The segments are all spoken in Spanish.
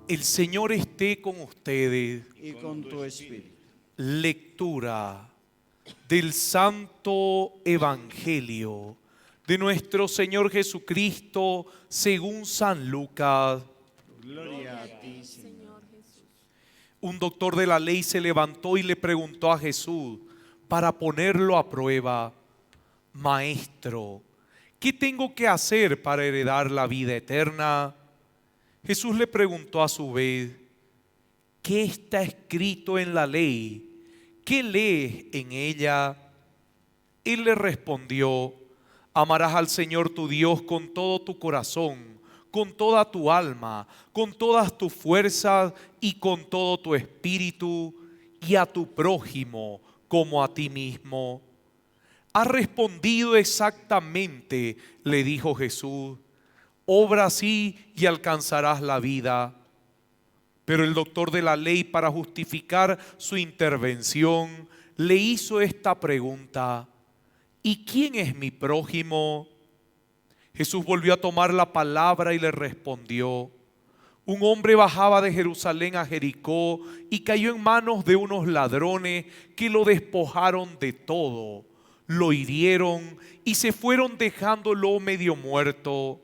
El Señor esté con ustedes. y con tu espíritu. Lectura del Santo Evangelio de nuestro Señor Jesucristo según San Lucas. Gloria a ti, Señor. Un doctor de la ley se levantó y le preguntó a Jesús para ponerlo a prueba: Maestro, ¿qué tengo que hacer para heredar la vida eterna? Jesús le preguntó a su vez: ¿qué está escrito en la ley? ¿Qué lees en ella? Él le respondió: amarás al Señor tu Dios con todo tu corazón, con toda tu alma, con todas tus fuerzas y con todo tu espíritu, y a tu prójimo como a ti mismo. Has respondido exactamente, le dijo Jesús. Obra así y alcanzarás la vida. Pero el doctor de la ley, para justificar su intervención, le hizo esta pregunta: ¿y quién es mi prójimo? Jesús volvió a tomar la palabra y le respondió: un hombre bajaba de Jerusalén a Jericó y cayó en manos de unos ladrones que lo despojaron de todo, lo hirieron y se fueron dejándolo medio muerto.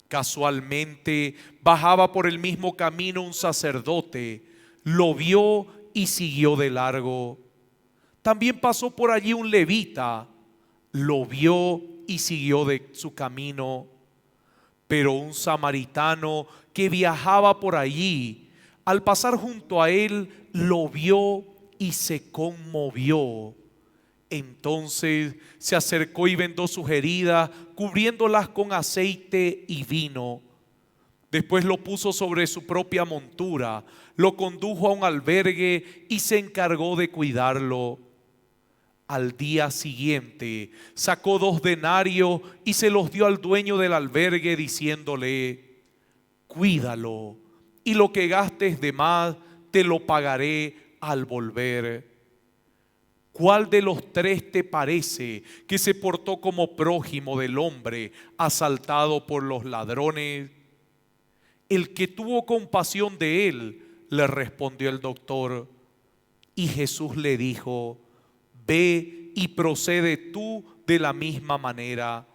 Casualmente bajaba por el mismo camino un sacerdote, lo vio y siguió de largo. También pasó por allí un levita, lo vio y siguió de su camino. Pero un samaritano que viajaba por allí, al pasar junto a él, lo vio y se conmovió. Entonces se acercó y vendó sus heridas, cubriéndolas con aceite y vino. Después lo puso sobre su propia montura, lo condujo a un albergue y se encargó de cuidarlo. Al día siguiente sacó 2 denarios y se los dio al dueño del albergue, diciéndole: cuídalo, y lo que gastes de más te lo pagaré al volver. ¿Cuál de los 3 te parece que se portó como prójimo del hombre asaltado por los ladrones? El que tuvo compasión de él, le respondió el doctor. Y Jesús le dijo: ve y procede tú de la misma manera.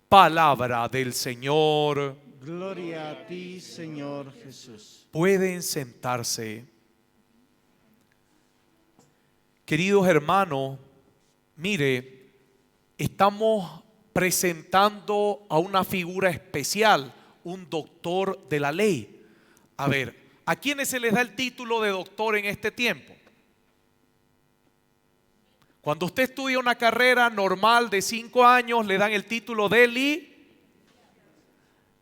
Palabra del Señor. Gloria a ti, Señor Jesús. Pueden sentarse. Queridos hermanos, mire, estamos presentando a una figura especial, un doctor de la ley. A ver, ¿a quiénes se les da el título de doctor en este tiempo? Cuando usted estudia una carrera normal de 5 años, le dan el título de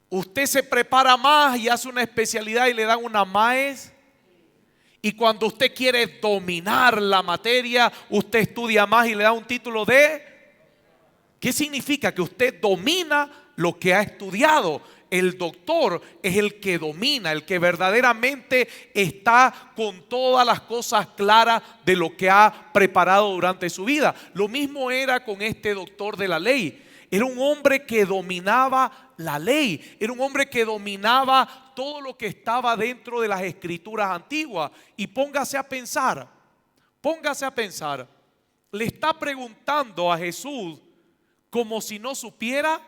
usted se prepara más y hace una especialidad y le dan una maestría. Y cuando usted quiere dominar la materia, usted estudia más y le da un título de... ¿Qué significa? Que usted domina lo que ha estudiado. El doctor es el que domina, el que verdaderamente está con todas las cosas claras de lo que ha preparado durante su vida. Lo mismo era con este doctor de la ley. Era un hombre que dominaba la ley, era un hombre que dominaba todo lo que estaba dentro de las escrituras antiguas. Y póngase a pensar, le está preguntando a Jesús como si no supiera.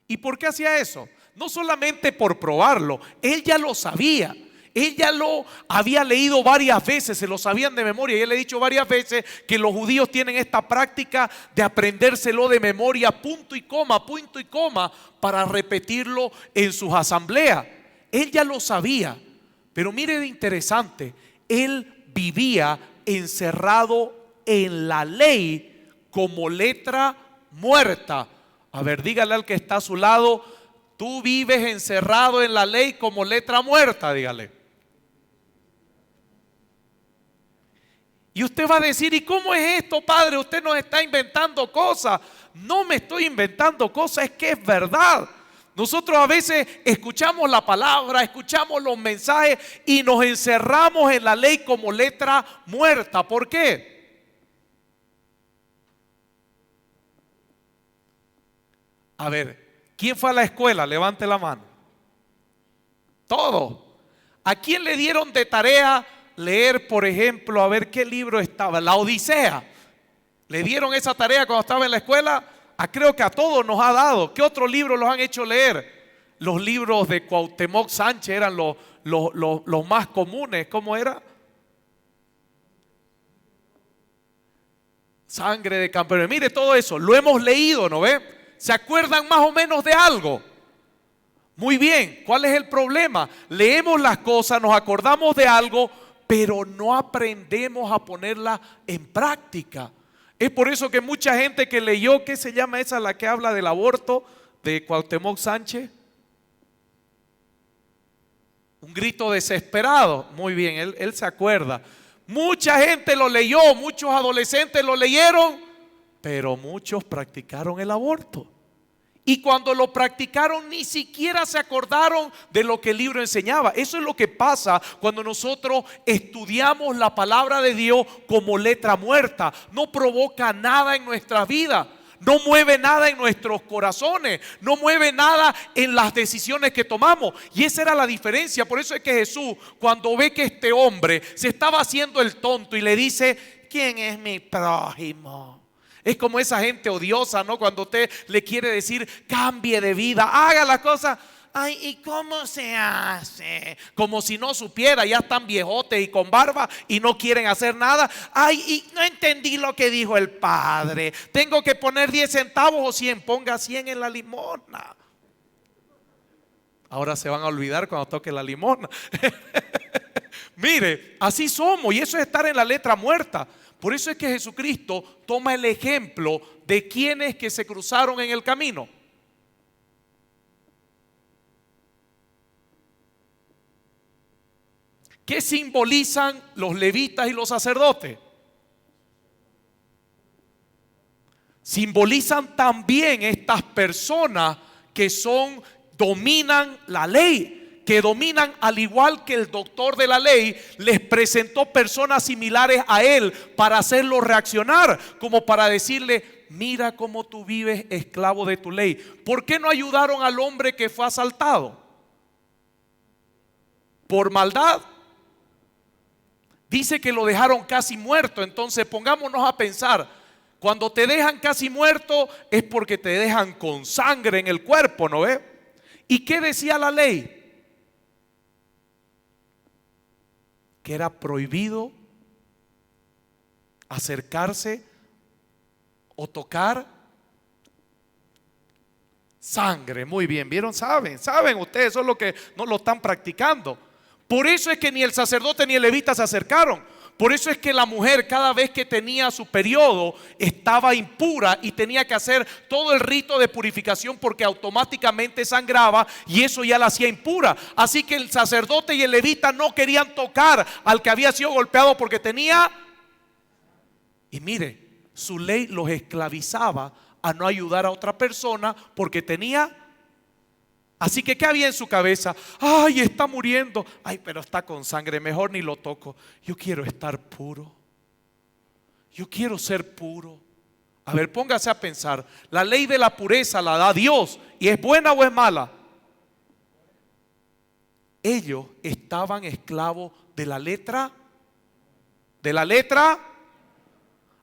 ¿Y por qué hacía eso? No solamente por probarlo, él ya lo sabía. Él ya lo había leído varias veces, se lo sabían de memoria. Y él le he dicho varias veces que los judíos tienen esta práctica de aprendérselo de memoria, punto y coma, para repetirlo en sus asambleas. Él ya lo sabía. Pero mire de interesante, él vivía encerrado en la ley como letra muerta. A ver, dígale al que está a su lado: tú vives encerrado en la ley como letra muerta, dígale. Y usted va a decir: ¿y cómo es esto, padre? Usted nos está inventando cosas. No me estoy inventando cosas, es que es verdad. Nosotros a veces escuchamos la palabra, escuchamos los mensajes y nos encerramos en la ley como letra muerta. ¿Por qué? A ver, ¿quién fue a la escuela? Levante la mano. Todo. ¿A quién le dieron de tarea leer, por ejemplo, a ver qué libro estaba? La Odisea. ¿Le dieron esa tarea cuando estaba en la escuela? Creo que a todos nos ha dado. ¿Qué otros libros los han hecho leer? Los libros de Cuauhtémoc Sánchez eran los más comunes. ¿Cómo era? Sangre de campeones. Mire, todo eso lo hemos leído, ¿no ve? ¿Se acuerdan más o menos de algo? Muy bien. ¿Cuál es el problema? Leemos las cosas, nos acordamos de algo, pero no aprendemos a ponerla en práctica. Es por eso que mucha gente que leyó, ¿qué se llama esa la que habla del aborto de Cuauhtémoc Sánchez? Un grito desesperado. Muy bien, él se acuerda. Mucha gente lo leyó, muchos adolescentes lo leyeron, pero muchos practicaron el aborto. Y cuando lo practicaron ni siquiera se acordaron de lo que el libro enseñaba. Eso es lo que pasa cuando nosotros estudiamos la palabra de Dios como letra muerta. No provoca nada en nuestra vida, no mueve nada en nuestros corazones, no mueve nada en las decisiones que tomamos. Y esa era la diferencia. Por eso es que Jesús, cuando ve que este hombre se estaba haciendo el tonto y le dice: ¿quién es mi prójimo? Es como esa gente odiosa, ¿no? Cuando usted le quiere decir: cambie de vida, haga las cosas. Ay, ¿y cómo se hace? Como si no supiera, ya están viejotes y con barba y no quieren hacer nada. Ay, y no entendí lo que dijo el padre. Tengo que poner 10 centavos o 100, ponga 100 en la limosna. Ahora se van a olvidar cuando toque la limosna. Mire, así somos, y eso es estar en la letra muerta. Por eso es que Jesucristo toma el ejemplo de quienes que se cruzaron en el camino. ¿Qué simbolizan los levitas y los sacerdotes? Simbolizan también estas personas que dominan la ley, que dominan, al igual que el doctor de la ley les presentó personas similares a él para hacerlo reaccionar, como para decirle: mira cómo tú vives esclavo de tu ley. ¿Por qué no ayudaron al hombre que fue asaltado? ¿Por maldad? Dice que lo dejaron casi muerto. Entonces pongámonos a pensar: cuando te dejan casi muerto es porque te dejan con sangre en el cuerpo, ¿no ve? ¿Y qué decía la ley? Que era prohibido acercarse o tocar sangre. Muy bien, ¿vieron? Saben ustedes, eso es lo que no lo están practicando. Por eso es que ni el sacerdote ni el levita se acercaron. Por eso es que la mujer, cada vez que tenía su periodo, estaba impura y tenía que hacer todo el rito de purificación, porque automáticamente sangraba y eso ya la hacía impura. Así que el sacerdote y el levita no querían tocar al que había sido golpeado porque tenía. Y mire, su ley los esclavizaba a no ayudar a otra persona porque tenía. Así que ¿qué había en su cabeza? Ay, está muriendo. Ay, pero está con sangre, mejor ni lo toco. Yo quiero estar puro. Yo quiero ser puro. A ver, póngase a pensar. La ley de la pureza la da Dios. ¿Y es buena o es mala? Ellos estaban esclavos de la letra.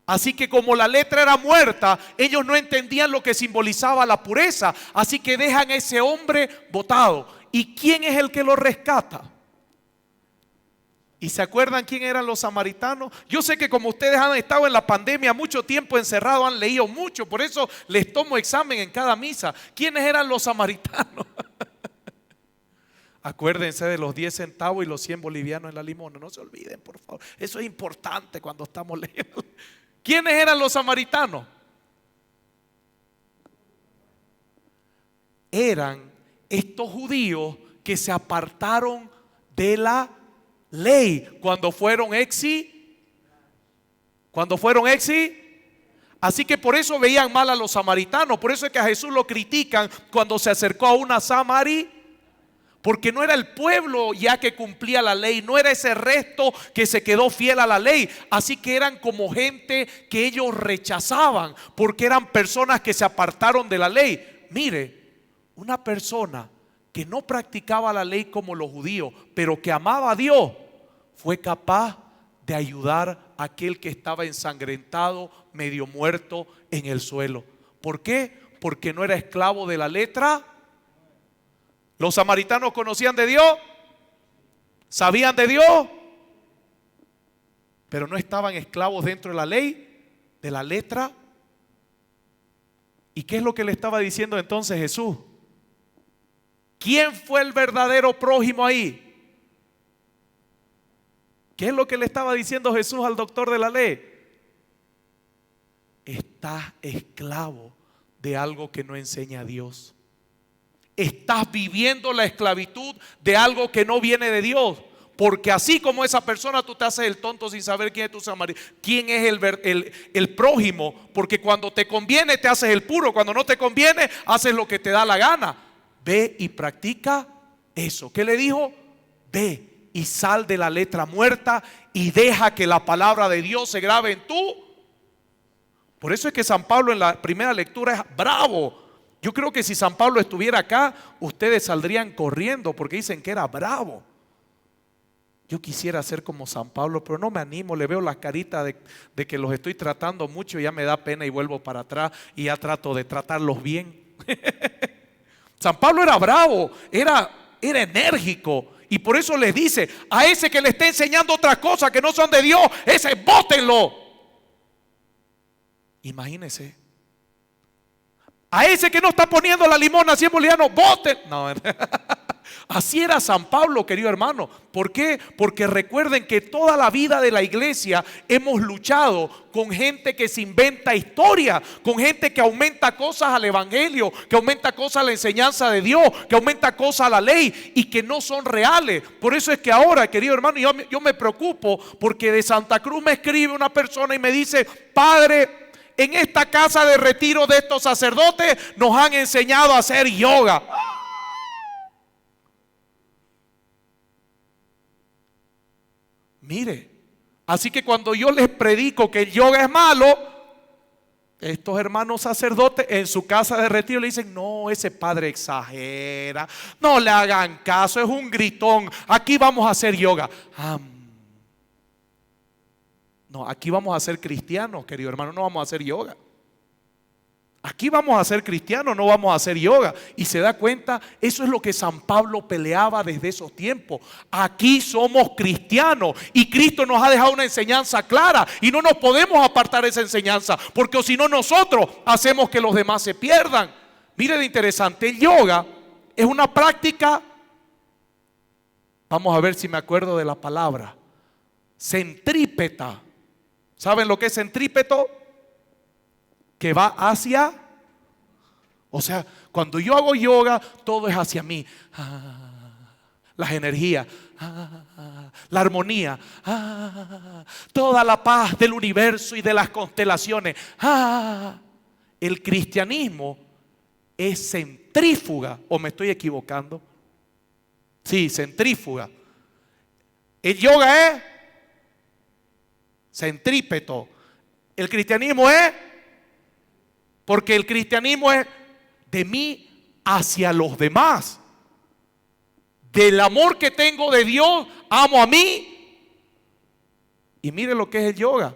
Así que como la letra era muerta, ellos no entendían lo que simbolizaba la pureza. Así que dejan a ese hombre botado. ¿Y quién es el que lo rescata? ¿Y se acuerdan quién eran los samaritanos? Yo sé que como ustedes han estado en la pandemia mucho tiempo encerrados, han leído mucho, por eso les tomo examen en cada misa. ¿Quiénes eran los samaritanos? Acuérdense de los 10 centavos y los 100 bolivianos en la limosna. No se olviden, por favor. Eso es importante cuando estamos leyendo. ¿Quiénes eran los samaritanos? Eran estos judíos que se apartaron de la ley cuando fueron Así que por eso veían mal a los samaritanos. Por eso es que a Jesús lo critican cuando se acercó a una samaritana. Porque no era el pueblo ya que cumplía la ley, no era ese resto que se quedó fiel a la ley. Así que eran como gente que ellos rechazaban, porque eran personas que se apartaron de la ley. Mire, una persona que no practicaba la ley como los judíos, pero que amaba a Dios, fue capaz de ayudar a aquel que estaba ensangrentado, medio muerto en el suelo. ¿Por qué? Porque no era esclavo de la letra. Los samaritanos conocían de Dios, sabían de Dios, pero no estaban esclavos dentro de la ley, de la letra. ¿Y qué es lo que le estaba diciendo entonces Jesús? ¿Quién fue el verdadero prójimo ahí? ¿Qué es lo que le estaba diciendo Jesús al doctor de la ley? Estás esclavo de algo que no enseña a Dios. Estás viviendo la esclavitud de algo que no viene de Dios. Porque así como esa persona, tú te haces el tonto sin saber quién es tu samaritano, quién es el prójimo. Porque cuando te conviene te haces el puro, cuando no te conviene haces lo que te da la gana. Ve y practica eso. ¿Qué le dijo? Ve y sal de la letra muerta y deja que la palabra de Dios se grabe en tú. Por eso es que San Pablo en la primera lectura es bravo. Yo creo que si San Pablo estuviera acá, ustedes saldrían corriendo porque dicen que era bravo. Yo quisiera ser como San Pablo, pero no me animo. Le veo las caritas de que los estoy tratando mucho y ya me da pena y vuelvo para atrás y ya trato de tratarlos bien. San Pablo era bravo, era enérgico. Y por eso les dice, a ese que le está enseñando otras cosas que no son de Dios, ese bótenlo. Imagínense. A ese que no está poniendo la limona 100 bolivianos, boten. No. Así era San Pablo, querido hermano. ¿Por qué? Porque recuerden que toda la vida de la iglesia hemos luchado con gente que se inventa historia, con gente que aumenta cosas al evangelio, que aumenta cosas a la enseñanza de Dios, que aumenta cosas a la ley y que no son reales. Por eso es que ahora, querido hermano, yo me preocupo porque de Santa Cruz me escribe una persona y me dice: padre, en esta casa de retiro de estos sacerdotes nos han enseñado a hacer yoga. Mire, así que cuando yo les predico que el yoga es malo, estos hermanos sacerdotes en su casa de retiro le dicen: no, ese padre exagera, no le hagan caso, es un gritón, aquí vamos a hacer yoga. No, aquí vamos a ser cristianos, querido hermano, no vamos a hacer yoga. Aquí vamos a ser cristianos, no vamos a hacer yoga. Y se da cuenta, eso es lo que San Pablo peleaba desde esos tiempos. Aquí somos cristianos y Cristo nos ha dejado una enseñanza clara y no nos podemos apartar de esa enseñanza, porque si no nosotros hacemos que los demás se pierdan. Mire de interesante, el yoga es una práctica, vamos a ver si me acuerdo de la palabra, centrípeta. ¿Saben lo que es centrípeto? Que va hacia, o sea, cuando yo hago yoga, todo es hacia mí. Las energías, la armonía, toda la paz del universo y de las constelaciones. El cristianismo es centrífuga, ¿o me estoy equivocando? Sí, centrífuga. El yoga es centrípeto. El cristianismo es, porque el cristianismo es de mí hacia los demás. Del amor que tengo de Dios, amo a mí. Y mire lo que es el yoga: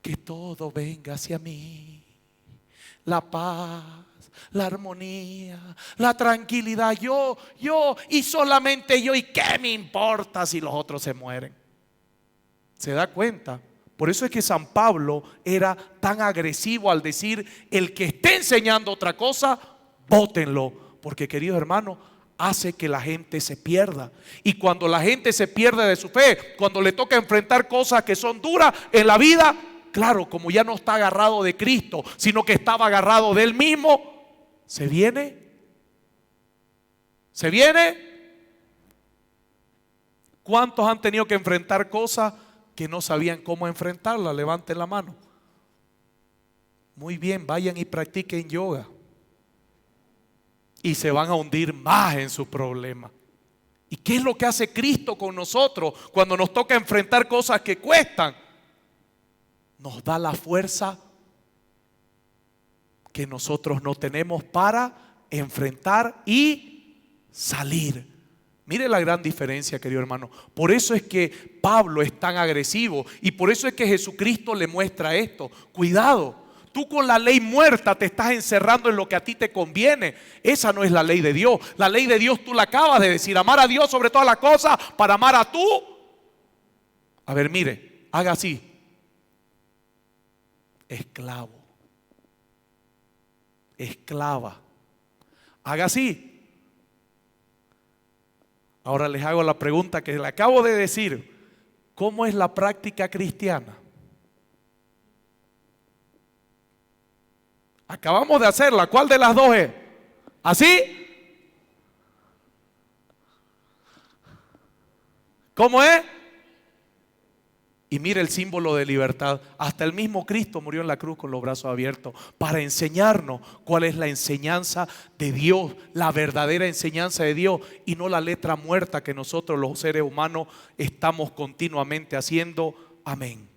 que todo venga hacia mí, la paz, la armonía, la tranquilidad, yo y solamente yo. ¿Y qué me importa si los otros se mueren? ¿Se da cuenta? Por eso es que San Pablo era tan agresivo al decir: el que esté enseñando otra cosa, bótenlo. Porque, queridos hermanos, hace que la gente se pierda. Y cuando la gente se pierde de su fe, cuando le toca enfrentar cosas que son duras en la vida, claro, como ya no está agarrado de Cristo, sino que estaba agarrado de él mismo, se viene. ¿Cuántos han tenido que enfrentar cosas que no sabían cómo enfrentarla? Levanten la mano. Muy bien, vayan y practiquen yoga y se van a hundir más en sus problemas. ¿Y qué es lo que hace Cristo con nosotros cuando nos toca enfrentar cosas que cuestan? Nos da la fuerza que nosotros no tenemos para enfrentar y salir. Mire la gran diferencia, querido hermano. Por eso es que Pablo es tan agresivo y por eso es que Jesucristo le muestra esto. Cuidado, tú con la ley muerta te estás encerrando en lo que a ti te conviene. Esa no es la ley de Dios. La ley de Dios tú la acabas de decir, amar a Dios sobre todas las cosas para amar a tú. A ver, mire, haga así. Esclavo. Esclava. Haga así. Ahora les hago la pregunta que le acabo de decir. ¿Cómo es la práctica cristiana? Acabamos de hacerla. ¿Cuál de las dos es? ¿Así? ¿Cómo es? Y mire el símbolo de libertad. Hasta el mismo Cristo murió en la cruz con los brazos abiertos para enseñarnos cuál es la enseñanza de Dios, la verdadera enseñanza de Dios y no la letra muerta que nosotros los seres humanos estamos continuamente haciendo. Amén.